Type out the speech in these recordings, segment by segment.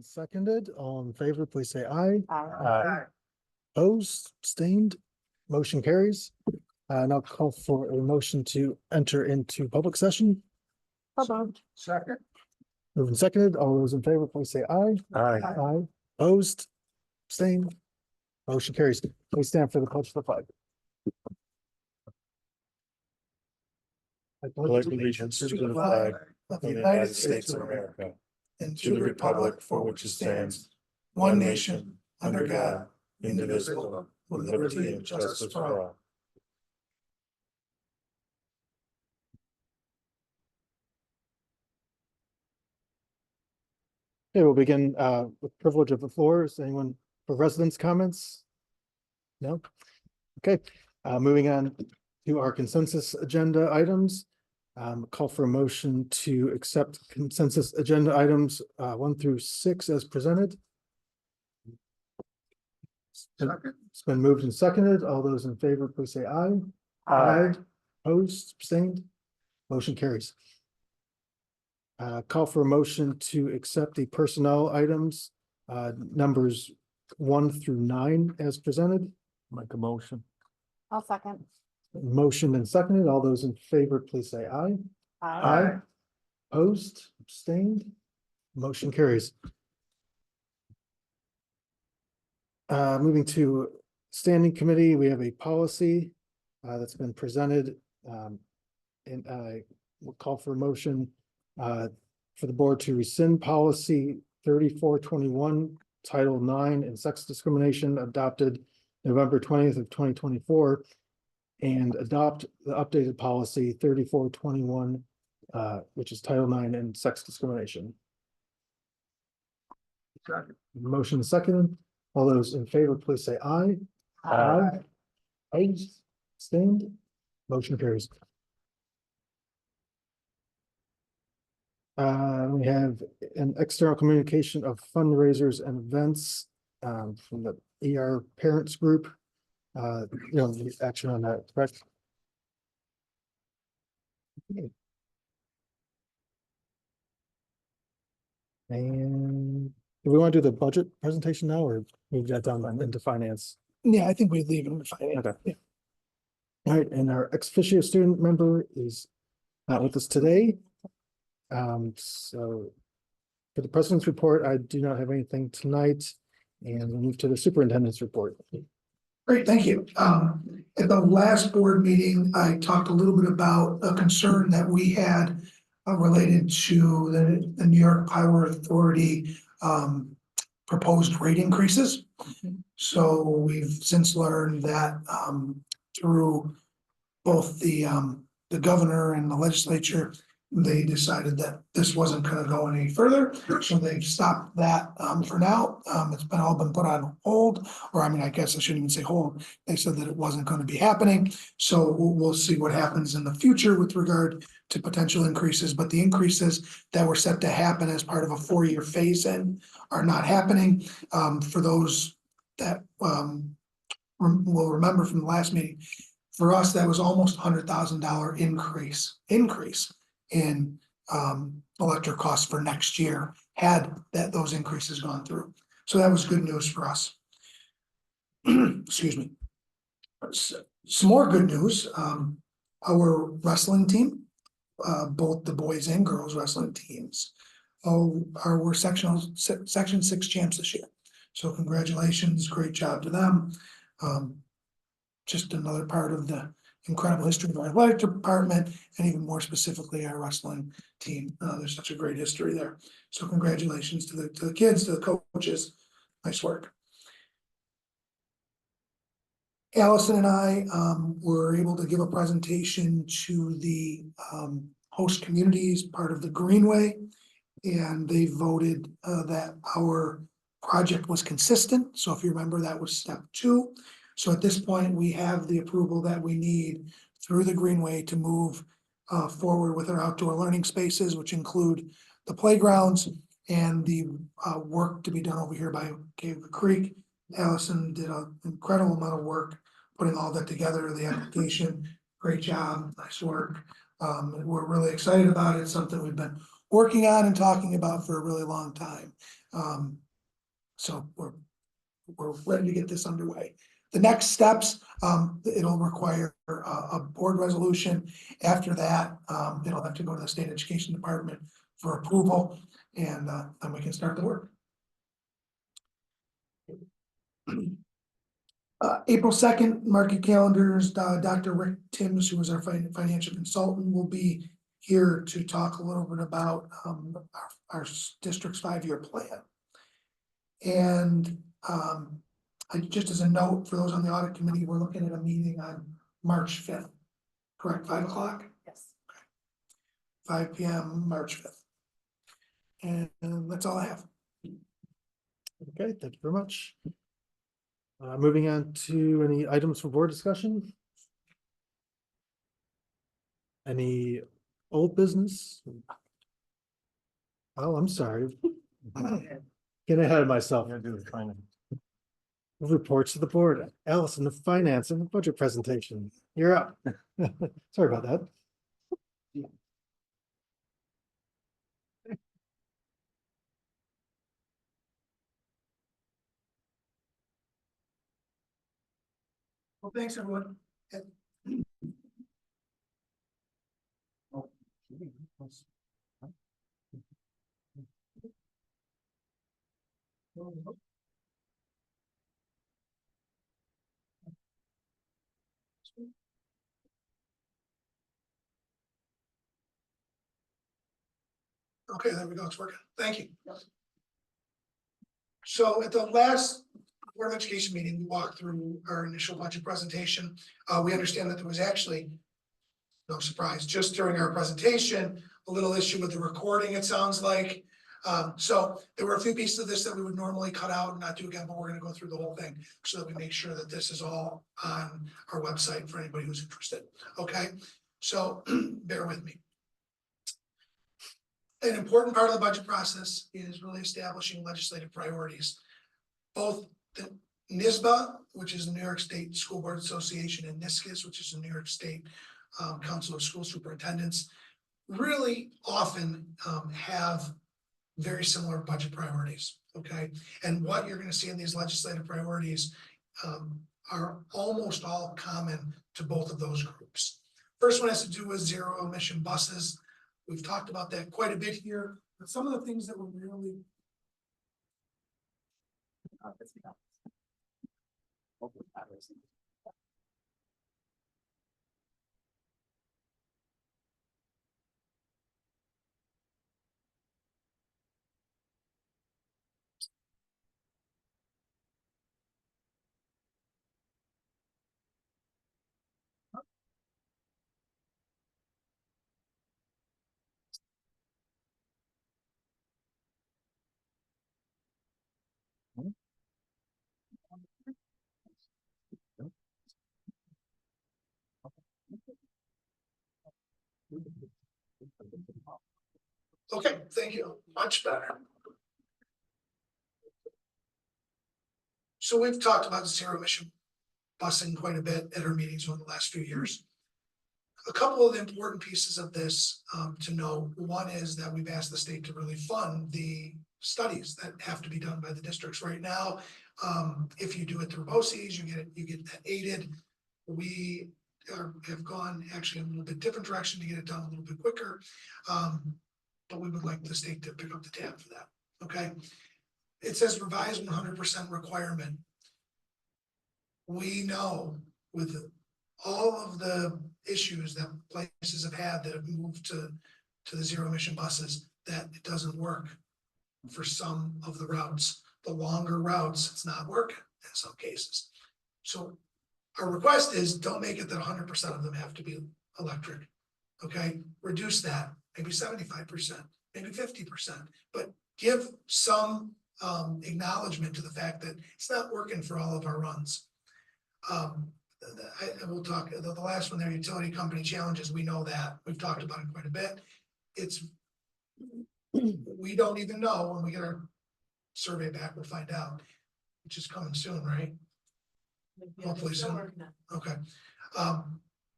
Seconded, all in favor, please say aye. Aye. Opposed, abstained, motion carries. And I'll call for a motion to enter into public session. Second. Moving seconded, all those in favor, please say aye. Aye. Aye. Opposed, abstained, motion carries. Please stand for the pledge of the flag. Pledge allegiance to the flag of the United States of America and to the republic for which it stands, one nation, under God, indivisible, with liberty and justice for all. Okay, we'll begin with privilege of the floor. Is anyone for residents' comments? No? Okay, moving on to our consensus agenda items. Call for a motion to accept consensus agenda items 1 through 6 as presented. Second. It's been moved and seconded. All those in favor, please say aye. Opposed, abstained, motion carries. Call for a motion to accept the personnel items numbers 1 through 9 as presented. Make a motion. I'll second. Motion and seconded. All those in favor, please say aye. Opposed, abstained, motion carries. Moving to standing committee, we have a policy that's been presented. And I will call for a motion for the board to rescind policy 3421, Title IX and sex discrimination adopted November 20th of 2024, and adopt the updated policy 3421, which is Title IX and sex discrimination. Second. Motion seconded. All those in favor, please say aye. Opposed, abstained, motion carries. We have an external communication of fundraisers and events from the ER Parents Group. The action on that, correct? And do we want to do the budget presentation now or move that down into finance? Yeah, I think we leave it in the finance. Okay. Yeah. All right, and our ex officio student member is not with us today. So for the president's report, I do not have anything tonight, and we'll move to the superintendent's report. Great, thank you. At the last board meeting, I talked a little bit about a concern that we had related to the New York Power Authority proposed rate increases. So we've since learned that through both the governor and the legislature, they decided that this wasn't going to go any further. So they've stopped that for now. It's all been put on hold, or I mean, I guess I shouldn't even say hold. They said that it wasn't going to be happening. So we'll see what happens in the future with regard to potential increases. But the increases that were set to happen as part of a 4-year phase-in are not happening. For those that will remember from the last meeting, for us, that was almost $100,000 increase in electric costs for next year had those increases gone through. So that was good news for us. Excuse me. Some more good news. Our wrestling team, both the boys and girls wrestling teams, were Section 6 champs this year. So congratulations, great job to them. Just another part of the incredible history of our athletic department, and even more specifically our wrestling team. There's such a great history there. So congratulations to the kids, to the coaches. Nice work. Allison and I were able to give a presentation to the host communities, part of the Greenway, and they voted that our project was consistent. So if you remember, that was step 2. So at this point, we have the approval that we need through the Greenway to move forward with our outdoor learning spaces, which include the playgrounds and the work to be done over here by Cave Creek. Allison did an incredible amount of work putting all that together, the application. Great job, nice work. We're really excited about it. It's something we've been working on and talking about for a really long time. So we're ready to get this underway. The next steps, it'll require a board resolution. After that, it'll have to go to the state education department for approval, and then we can start the work. April 2nd, mark your calendars, Dr. Rick Timms, who is our financial consultant, will be here to talk a little bit about our district's 5-year plan. And just as a note, for those on the audit committee, we're looking at a meeting on March 5th, correct, 5 o'clock? Yes. 5 p.m., March 5th. And that's all I have. Okay, thank you very much. Moving on to any items for board discussion? Any old business? Oh, I'm sorry. Getting ahead of myself. Reports to the board. Allison, the finance and the budget presentation. You're up. Sorry about that. Well, thanks, everyone. Okay, there we go. It's working. Thank you. So at the last Board of Education meeting, we walked through our initial budget presentation. We understand that there was actually, no surprise, just during our presentation, a little issue with the recording, it sounds like. So there were a few pieces of this that we would normally cut out and not do again, but we're going to go through the whole thing so that we make sure that this is all on our website for anybody who's interested. Okay, so bear with me. An important part of the budget process is really establishing legislative priorities. Both the NYSBA, which is the New York State School Board Association, and NISCUS, which is the New York State Council of School Superintendents, really often have very similar budget priorities, okay? And what you're going to see in these legislative priorities are almost all common to both of those groups. First one has to do with zero emission buses. We've talked about that quite a bit here, but some of the things that were really okay. Thank you. Much better. So we've talked about zero emission busing quite a bit at our meetings over the last few years. A couple of the important pieces of this to know. One is that we've asked the state to really fund the studies that have to be done by the districts right now. If you do it through BOCES, you get that aided. We have gone actually a little bit different direction to get it done a little bit quicker. But we would like the state to pick up the tab for that. Okay. It says revised 100% requirement. We know with all of the issues that places have had that have moved to the zero emission buses, that it doesn't work for some of the routes. The longer routes, it's not working in some cases. So our request is don't make it that 100% of them have to be electric. Okay, reduce that, maybe 75%, maybe 50%, but give some acknowledgement to the fact that it's not working for all of our runs. I will talk the last one there, utility company challenges. We know that we've talked about it quite a bit. We don't even know. When we get our survey back, we'll find out, which is coming soon, right? Hopefully soon. Okay.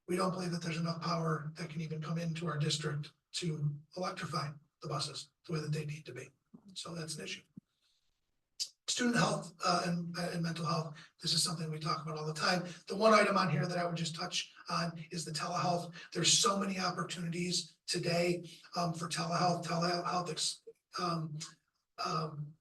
We don't believe that there's enough power that can even come into our district to electrify. the buses the way that they need to be. So that's an issue. Student health and mental health. This is something we talk about all the time. The one item on here that I would just touch on is the telehealth. There's so many opportunities today for telehealth,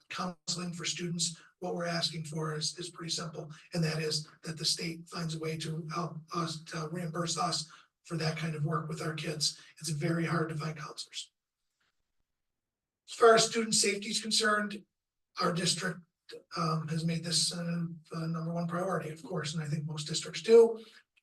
counseling for students. What we're asking for is pretty simple, and that is that the state finds a way to help us to reimburse us for that kind of work with our kids. It's very hard to find counselors. As far as student safety is concerned, our district has made this number one priority, of course, and I think most districts do.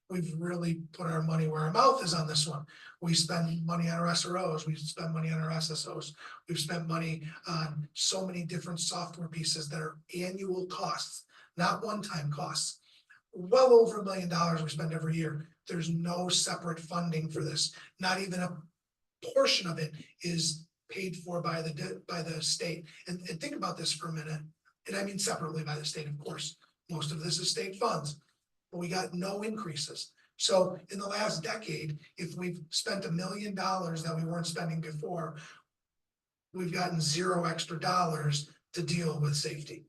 We've really put our money where our mouth is on this one. We spend money on our SROs, we spend money on our SSOs, we've spent money on so many different software pieces that are annual costs, not one-time costs. Well over $1 million we spend every year. There's no separate funding for this. Not even a portion of it is paid for by the state. And think about this for a minute. And I mean separately by the state, of course. Most of this is state funds, but we got no increases. So in the last decade, if we've spent $1 million that we weren't spending before, we've gotten zero extra dollars to deal with safety.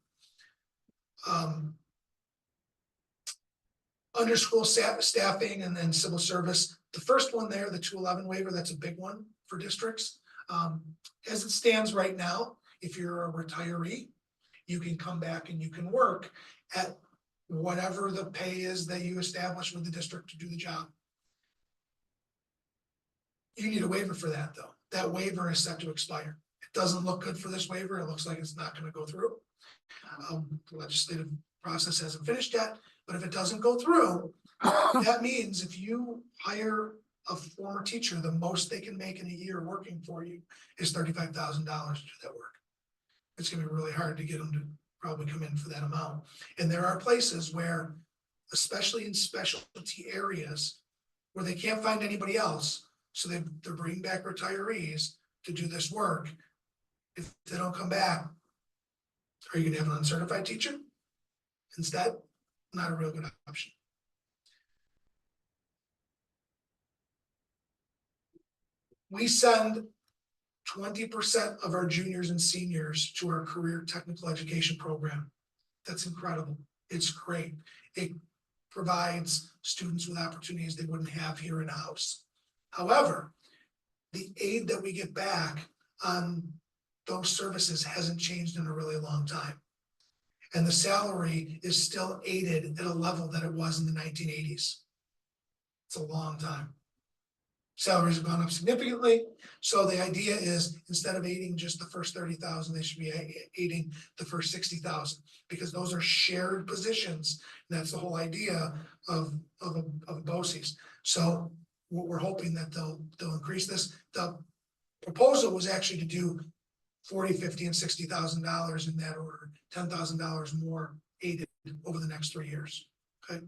Under school staffing and then civil service, the first one there, the 211 waiver, that's a big one for districts. As it stands right now, if you're a retiree, you can come back and you can work at whatever the pay is that you establish with the district to do the job. You need a waiver for that though. That waiver is set to expire. It doesn't look good for this waiver. It looks like it's not going to go through. The legislative process hasn't finished yet, but if it doesn't go through, that means if you hire a former teacher, the most they can make in a year working for you is $35,000 to do that work. It's going to be really hard to get them to probably come in for that amount. And there are places where, especially in specialty areas, where they can't find anybody else, so they're bringing back retirees to do this work. If they don't come back, are you going to have an uncertified teacher instead? Not a real good option. We send 20% of our juniors and seniors to our career technical education program. That's incredible. It's great. It provides students with opportunities they wouldn't have here in house. However, the aid that we get back on those services hasn't changed in a really long time. And the salary is still aided at a level that it was in the 1980s. It's a long time. Salaries have gone up significantly. So the idea is instead of aiding just the first 30,000, they should be aiding the first 60,000 because those are shared positions. And that's the whole idea of BOCES. So what we're hoping that they'll increase this. The proposal was actually to do $40,000, $50,000, and $60,000 in that order, $10,000 more aided over the next 3 years. Okay.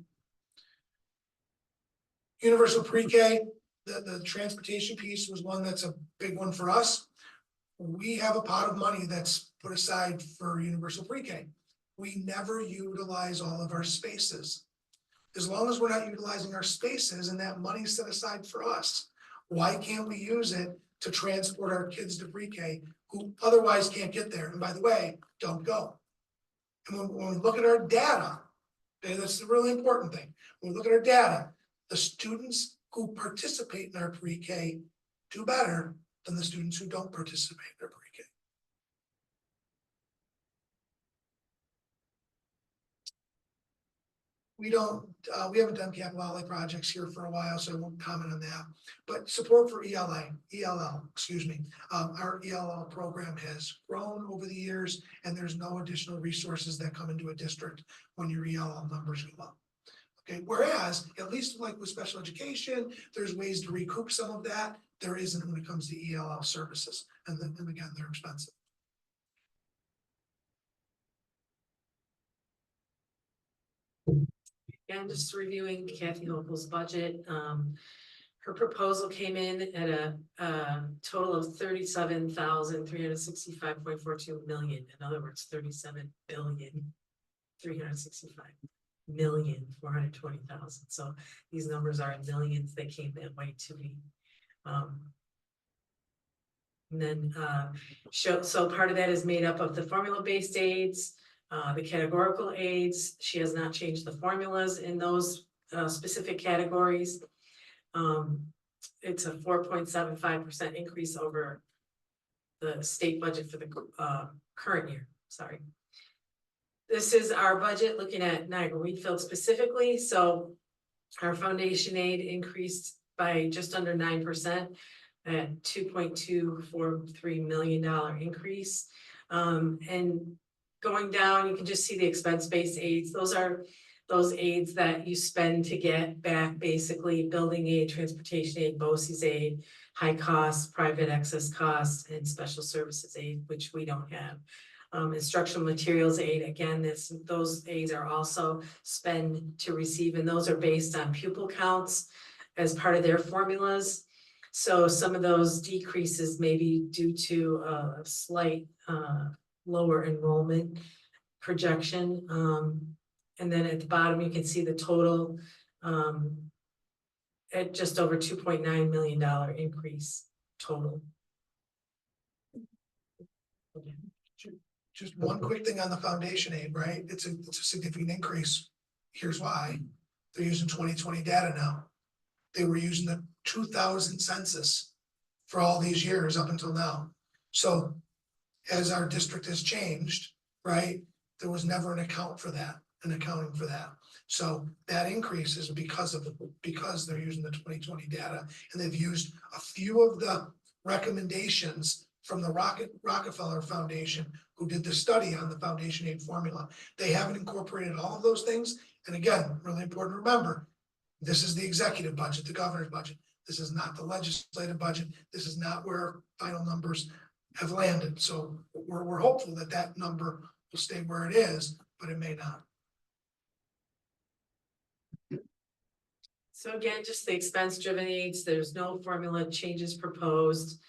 Universal pre-K. The transportation piece was one that's a big one for us. We have a pot of money that's put aside for universal pre-K. We never utilize all of our spaces. As long as we're not utilizing our spaces and that money is set aside for us, why can't we use it to transport our kids to pre-K who otherwise can't get there? And by the way, don't go. And when we look at our data, okay, that's the really important thing. When we look at our data, the students who participate in our pre-K do better than the students who don't participate in our pre-K. We haven't done capital outlay projects here for a while, so I won't comment on that. But support for ELL, excuse me. Our ELL program has grown over the years, and there's no additional resources that come into a district when your ELL numbers go up. Okay, whereas, at least like with special education, there's ways to recoup some of that. There isn't when it comes to ELL services. And again, they're expensive. Yeah, I'm just reviewing Kathy Hochul's budget. Her proposal came in at a total of 37,365.42 million. In other words, 37,365,420,000. So these numbers are in millions. They came that way to me. And then, so part of that is made up of the formula-based aids, the categorical aids. She has not changed the formulas in those, specific categories. It's a 4.75% increase over the state budget for the, current year, sorry. This is our budget looking at Niagara Wheatfield specifically, so our foundation aid increased by just under 9% at $2.243 million increase. And going down, you can just see the expense-based aids. Those are those aids that you spend to get back, basically building aid, transportation aid, BOCES aid, high cost, private access costs, and special services aid, which we don't have. Instructional materials aid, again, those aids are also spend to receive, and those are based on pupil counts as part of their formulas. So some of those decreases may be due to a slight lower enrollment projection. And then at the bottom, you can see the total at just over $2.9 million increase total. Okay. Just one quick thing on the foundation aid, right? It's a significant increase. Here's why. They're using 2020 data now. They were using the 2000 census for all these years up until now. So as our district has changed, right, there was never an accounting for that. So that increase is because they're using the 2020 data, and they've used a few of the recommendations from the Rockefeller Foundation, who did the study on the foundation aid formula. They haven't incorporated all of those things. And again, really important to remember, this is the executive budget, the governor's budget. This is not the legislative budget. This is not where final numbers have landed. So we're hopeful that that number will stay where it is, but it may not. So again, just the expense driven aids, there's no formula changes proposed.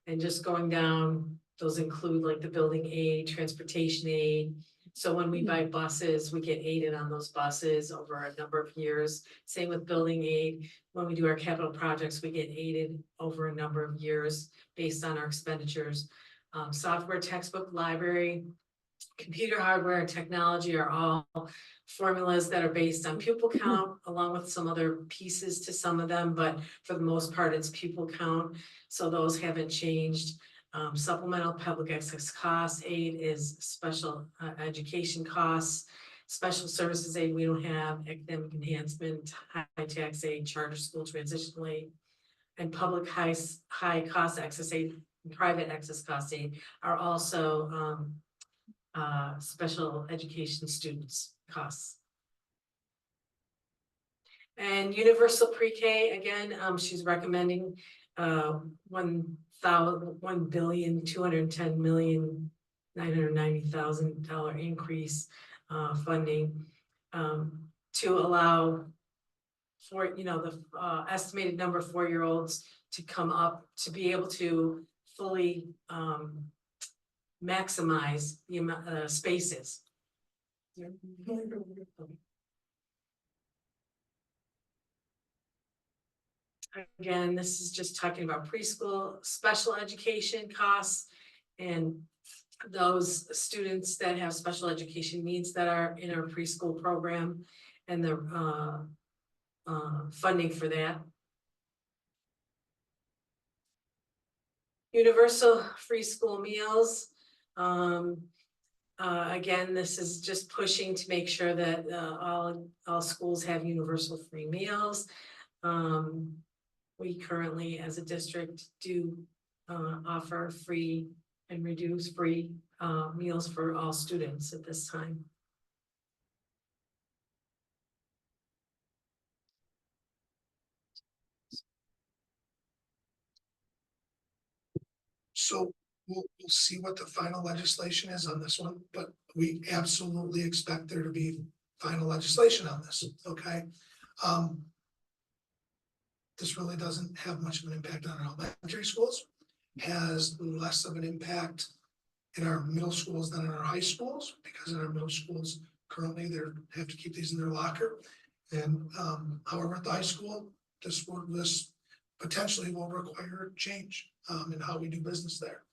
And just going down, those include like the building aid, transportation aid. So when we buy buses, we get aided on those buses over a number of years. Same with building aid. When we do our capital projects, we get aided over a number of years based on our expenditures. Software, textbook, library, computer hardware and technology are all formulas that are based on pupil count, along with some other pieces to some of them, but for the most part, it's pupil count. So those haven't changed. Supplemental public access costs aid is special education costs. Special services aid we don't have, academic enhancement, high tax aid, charter school transitional aid, and public high cost access aid, and private access cost aid are also special education students costs. And universal pre-K, again, she's recommending $1,210,990,000 increase funding to allow for, the estimated number of 4-year-olds to come up to be able to fully maximize the amount spaces. Again, this is just talking about preschool special education costs and those students that have special education needs that are in our preschool program and the funding for that. Universal free school meals. Again, this is just pushing to make sure that all schools have universal free meals. We currently, as a district, do offer free and reduced free meals for all students at this time. So we'll see what the final legislation is on this one, but we absolutely expect there to be final legislation on this, okay? This really doesn't have much of an impact on our elementary schools, has less of an impact in our middle schools than in our high schools, because in our middle schools, currently they have to keep these in their locker. And however, at the high school, this potentially will require change in how we do business there.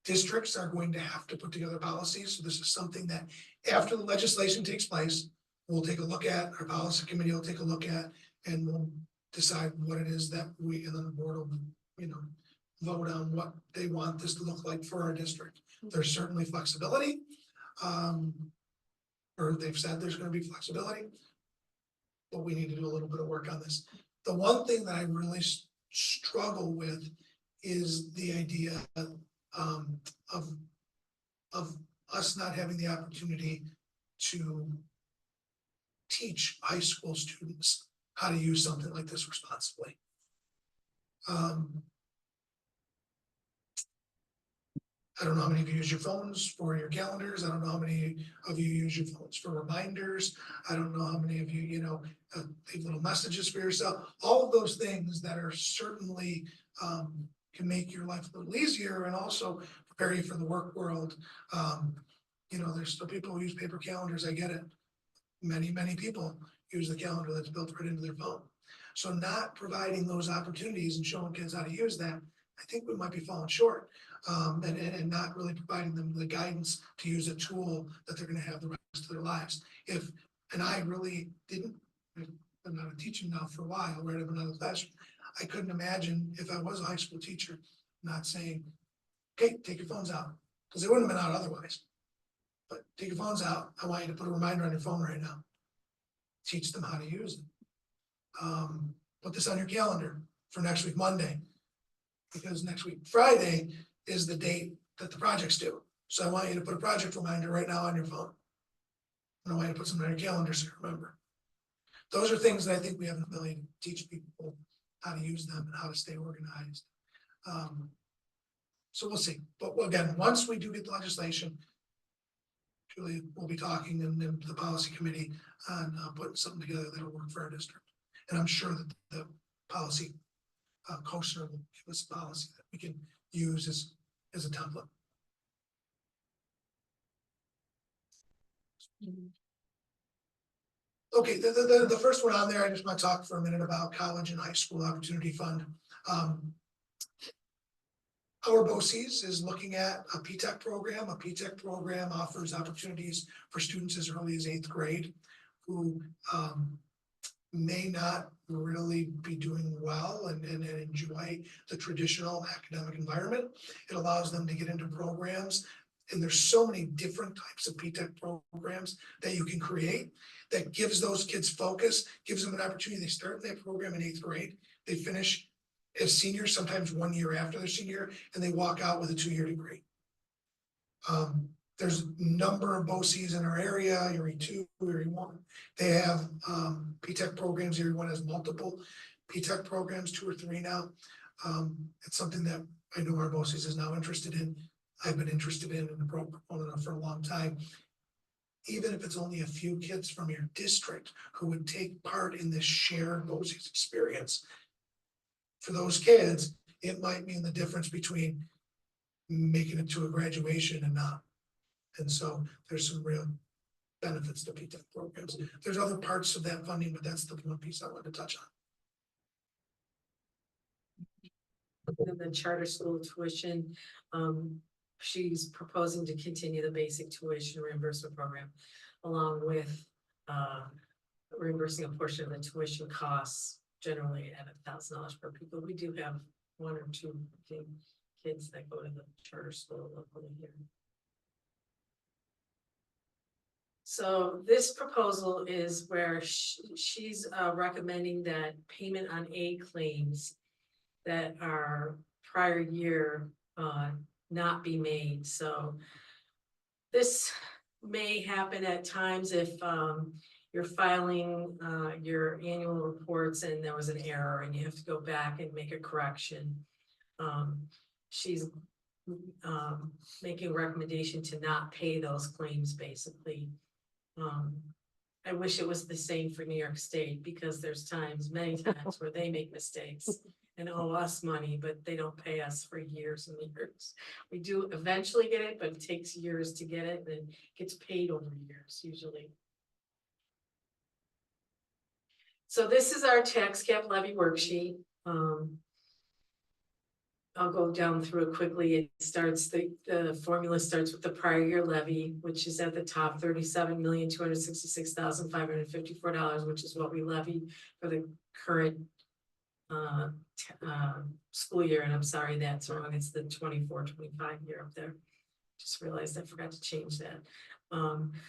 Districts are going to have to put together policies, so this is something that after the legislation takes place, we'll take a look at, our policy committee will take a look at, and we'll decide what it is that we, and then the board will, you know, vote on what they want this to look like for our district. There's certainly flexibility. Or they've said there's gonna be flexibility. But we need to do a little bit of work on this. The one thing that I really struggle with is the idea of us not having the opportunity to teach high school students how to use something like this responsibly. I don't know how many of you use your phones for your calendars. I don't know how many of you use your phones for reminders. I don't know how many of you, leave little messages for yourself. All of those things that are certainly can make your life a little easier and also prepare you for the work world. There's still people who use paper calendars. I get it. Many people use the calendar that's built right into their phone. So not providing those opportunities and showing kids how to use that, I think we might be falling short. And not really providing them the guidance to use a tool that they're gonna have the rest of their lives. And I really didn't, I'm not teaching now for a while, right? I've been out of the classroom. I couldn't imagine if I was a high school teacher, not saying, okay, take your phones out, because they wouldn't have been out otherwise. But take your phones out. I want you to put a reminder on your phone right now. Teach them how to use it. Put this on your calendar for next week, Monday, because next week, Friday, is the date that the project's due. So I want you to put a project reminder right now on your phone. And I want you to put something on your calendar so you remember. Those are things that I think we have an ability to teach people how to use them and how to stay organized. So we'll see. But again, once we do get the legislation, Julie will be talking and then the policy committee on putting something together that'll work for our district. And I'm sure that the policy co-chair will give us a policy that we can use as a template. Okay, the first one on there, I just want to talk for a minute about College and High School Opportunity Fund. Our BOCES is looking at a P-TECH program. A P-TECH program offers opportunities for students as early as 8th grade who may not really be doing well and enjoy the traditional academic environment. It allows them to get into programs, and there's so many different types of P-TECH programs that you can create that gives those kids focus, gives them an opportunity. They start that program in 8th grade, they finish as seniors, sometimes 1 year after their senior, and they walk out with a 2-year degree. There's a number of BOCES in our area, Erie 2, Erie 1. They have P-TECH programs. Erie 1 has multiple P-TECH programs, 2 or 3 now. It's something that I know our BOCES is now interested in. I've been interested in the program for a long time. Even if it's only a few kids from your district who would take part in this shared BOCES experience, for those kids, it might mean the difference between making it to a graduation and not. And so there's some real benefits to P-TECH programs. There's other parts of that funding, but that's the one piece I wanted to touch on. And the charter school tuition, she's proposing to continue the basic tuition reimbursement program along with reimbursing a portion of the tuition costs, generally at $1,000 per pupil. We do have 1 or 2 kids that go to the charter school locally here. So this proposal is where she's recommending that payment on A claims that are prior year not be made. So this may happen at times if you're filing your annual reports and there was an error and you have to go back and make a correction. She's making a recommendation to not pay those claims, basically. I wish it was the same for New York State, because there's many times where they make mistakes and owe us money, but they don't pay us for years and years. We do eventually get it, but it takes years to get it, and it gets paid over years usually. So this is our tax cap levy worksheet. I'll go down through it quickly. It starts, the formula starts with the prior year levy, which is at the top, $37,266,554, which is what we levy for the current school year, and I'm sorry, that's wrong. It's the 24-25 year up there. Just realized I forgot to change that.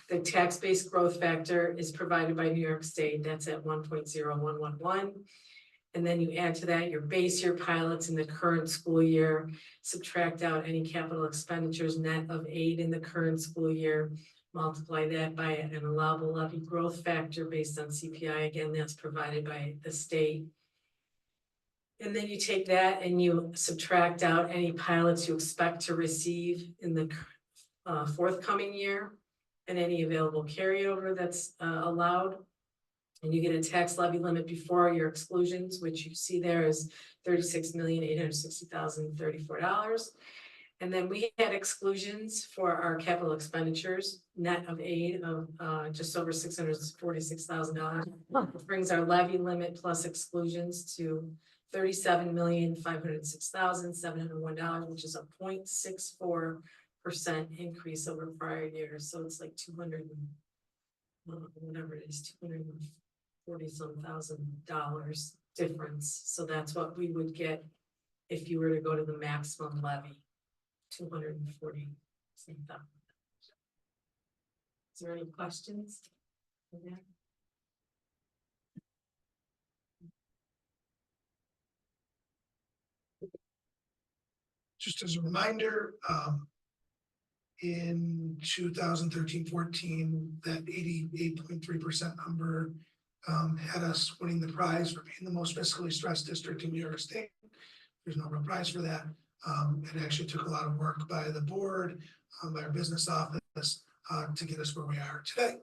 The tax-based growth factor is provided by New York State. That's at 1.0111. And then you add to that your base year pilots in the current school year, subtract out any capital expenditures net of aid in the current school year, multiply that by an allowable levy growth factor based on CPI. Again, that's provided by the state. And then you take that and you subtract out any pilots you expect to receive in the forthcoming year and any available carryover that's allowed. And you get a tax levy limit before your exclusions, which you see there is $36,860,034. And then we had exclusions for our capital expenditures, net of aid of just over $646,000, which brings our levy limit plus exclusions to $37,506,701, which is a 0.64% increase over prior years. So it's like 200, whatever it is, 240-some $1,000 difference. So that's what we would get if you were to go to the maximum levy, $240,000. Is there any questions? Just as a reminder, in 2013-14, that 88.3% number had us winning the prize for being the most fiscally stressed district in New York State. There's no real prize for that. It actually took a lot of work by the board, by our business office, to get us where we are today,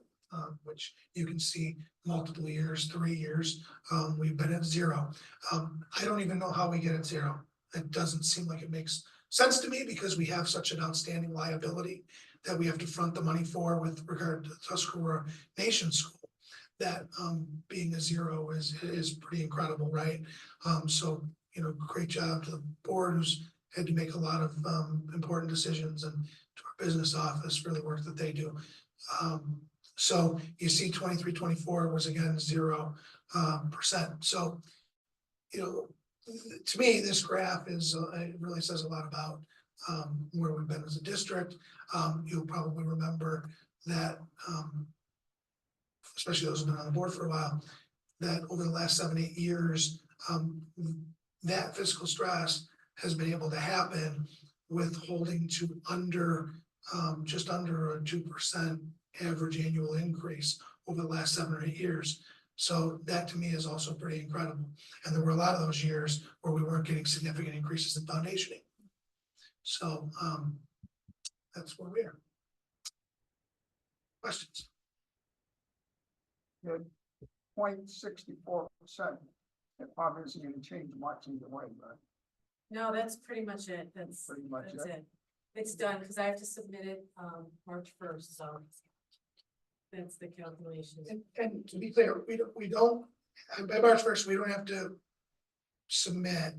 which you can see multiple years, 3 years, we've been at zero. I don't even know how we get at zero. It doesn't seem like it makes sense to me because we have such an outstanding liability that we have to front the money for with regard to Tuscarora Nation School. That being a zero is pretty incredible, right? So, you know, great job to the board who's had to make a lot of important decisions, and to our business office for the work that they do. So you see 23-24 was again 0%. So, you know, to me, this graph is, it really says a lot about where we've been as a district. You'll probably remember that, especially those who've been on the board for a while, that over the last 7-8 years, that fiscal stress has been able to happen with holding to under, just under a 2% average annual increase over the last 7 or 8 years. So that to me is also pretty incredible. And there were a lot of those years where we weren't getting significant increases in foundationing. So that's where we are. Questions? Good. 0.64%. It obviously didn't change much either way, but No, that's pretty much it. That's pretty much that's it. it. It's done because I have to submit it March 1st, so that's the calculation. And to be clear, we don't, by March 1st, we don't have to submit,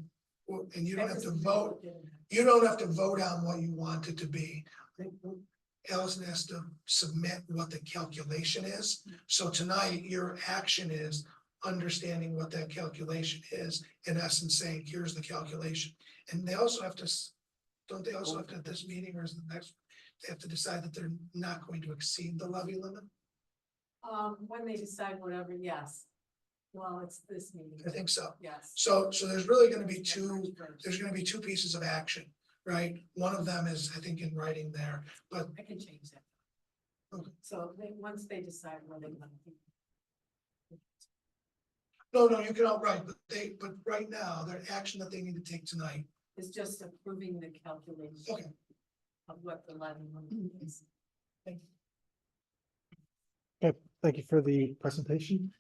and you don't have to vote. You don't have to vote on what you want it to be. Allison has to submit what the calculation is. So tonight, your action is understanding what that calculation is, in essence saying, here's the calculation. And they also have to, don't they also have to at this meeting or is the next, they have to decide that they're not going to exceed the levy limit? When they decide whatever, yes. Well, it's this meeting. I think so. Yes. So there's really gonna be there's gonna be two pieces of action, right? One of them is, I think, in writing there, but I can change that. Okay. So once they decide where they want to. no, you can outright, but right now, their action that they need to take tonight. It's just approving the calculation. Okay. Of what the levy limit is. Okay, thank you for the presentation.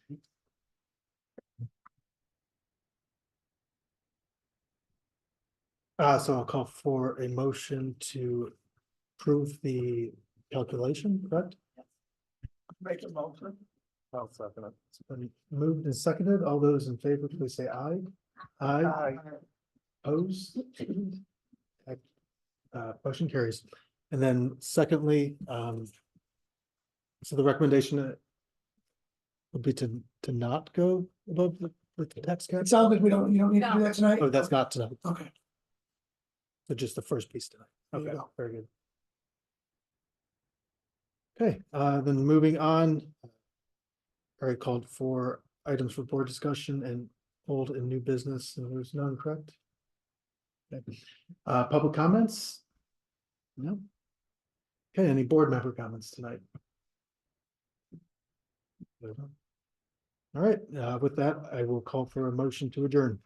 So I'll call for a motion to approve the calculation, correct? Make a motion. I'll second it. It's been moved and seconded. All those in favor, please say aye. Aye. Opposed? Motion carries. And then secondly, so the recommendation would be to not go above the tax cap? It sounds like you don't need to do that tonight? Oh, that's not tonight, Okay, so just the first piece tonight. there you Okay, go. very good. Okay, then moving on. Already called for items for board discussion and old and new business, and there's none, correct? Okay. Public comments? No? Okay, any board member comments tonight? All right, with that, I will call for a motion to adjourn.